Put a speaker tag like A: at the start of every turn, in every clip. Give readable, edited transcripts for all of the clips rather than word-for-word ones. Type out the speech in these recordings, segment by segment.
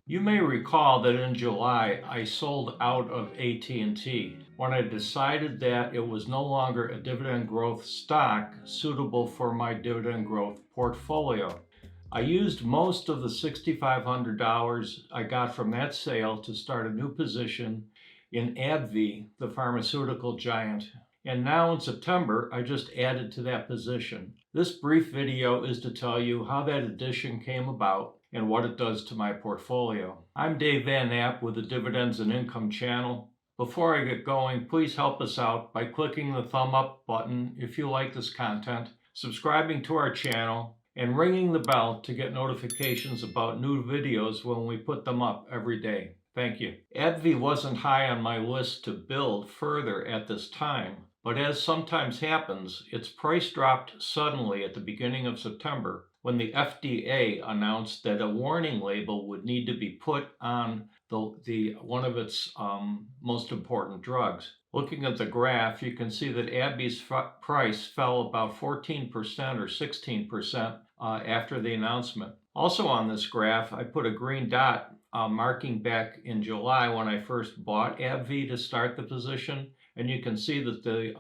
A: You may recall that in July I sold out of AT&T when I decided that it was no longer a dividend growth stock suitable for my dividend growth portfolio. I used most of the $6,500 I got from that sale to start a new position in AbbVie, the pharmaceutical giant. And now in September, I just added to that position. This brief video is to tell you how that addition came about and what it does to my portfolio. I'm Dave Van Knapp with the Dividends and Income channel. Before I get going, please help us out by clicking the thumb up button if you like this content, subscribing to our channel, and ringing the bell to get notifications about new videos when we put them up every day. Thank you. AbbVie wasn't high on my list to build further at this time, but as sometimes happens, its price dropped suddenly at the beginning of September when the FDA announced that a warning label would need to be put on one of its most important drugs. Looking at the graph, you can see that AbbVie's price fell about 14% or 16% after the announcement. Also on this graph, I put a green dot marking back in July when I first bought AbbVie to start the position. And you can see that the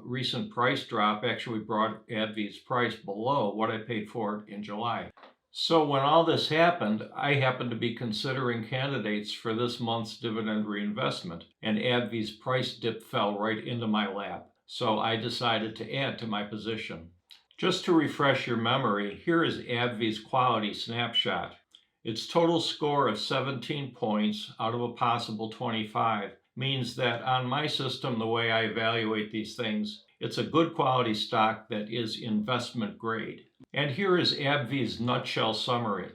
A: recent price drop actually brought AbbVie's price below what I paid for it in July. So when all this happened, I happened to be considering candidates for this month's dividend reinvestment, and AbbVie's price dip fell right into my lap. So I decided to add to my position. Just to refresh your memory, here is AbbVie's quality snapshot. Its total score of 17 points out of a possible 25 means that on my system, the way I evaluate these things, it's a good quality stock that is investment grade. And here is AbbVie's nutshell summary.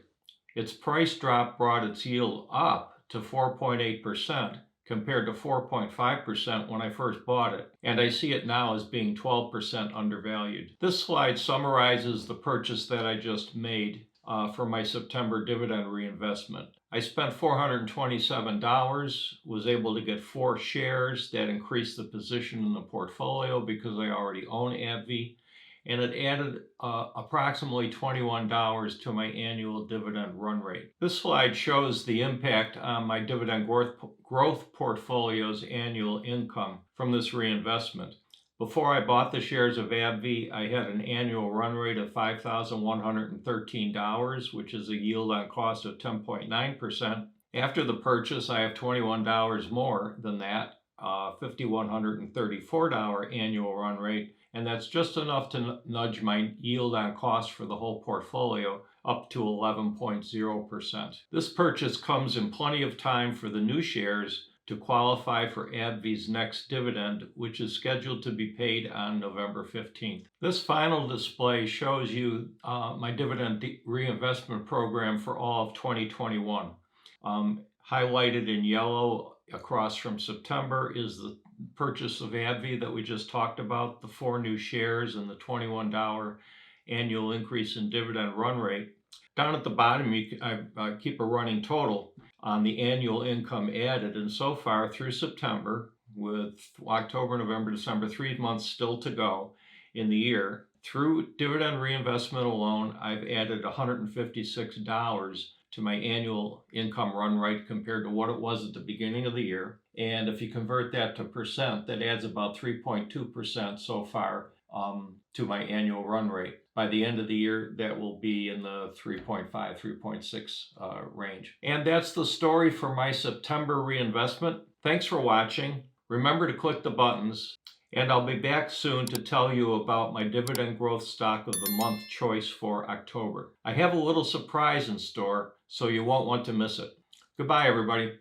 A: Its price drop brought its yield up to 4.8% compared to 4.5% when I first bought it. And I see it now as being 12% undervalued. This slide summarizes the purchase that I just made for my September dividend reinvestment. I spent $427, was able to get 4 shares that increased the position in the portfolio because I already own AbbVie, and it added approximately $21 to my annual dividend run rate. This slide shows the impact on my dividend growth portfolio's annual income from this reinvestment. Before I bought the shares of AbbVie, I had an annual run rate of $5,113, which is a yield on cost of 10.9%. After the purchase, I have $21 more than that, $5,134 annual run rate, and that's just enough to nudge my yield on cost for the whole portfolio up to 11.0%. This purchase comes in plenty of time for the new shares to qualify for AbbVie's next dividend, which is scheduled to be paid on November 15th. This final display shows you my dividend reinvestment program for all of 2021. Highlighted in yellow across from September is the purchase of AbbVie that we just talked about, the 4 new shares and the $21 annual increase in dividend run rate. Down at the bottom, I keep a running total on the annual income added, and so far through September, with October, November, December, 3 months still to go in the year, through dividend reinvestment alone, I've added $156 to my annual income run rate compared to what it was at the beginning of the year. And if you convert that to percent, that adds about 3.2% so far to my annual run rate. By the end of the year, that will be in the 3.5, 3.6 range. And that's the story for my September reinvestment. Thanks for watching. Remember to click the buttons, and I'll be back soon to tell you about my dividend growth stock of the month choice for October. I have a little surprise in store, so you won't want to miss it. Goodbye, everybody.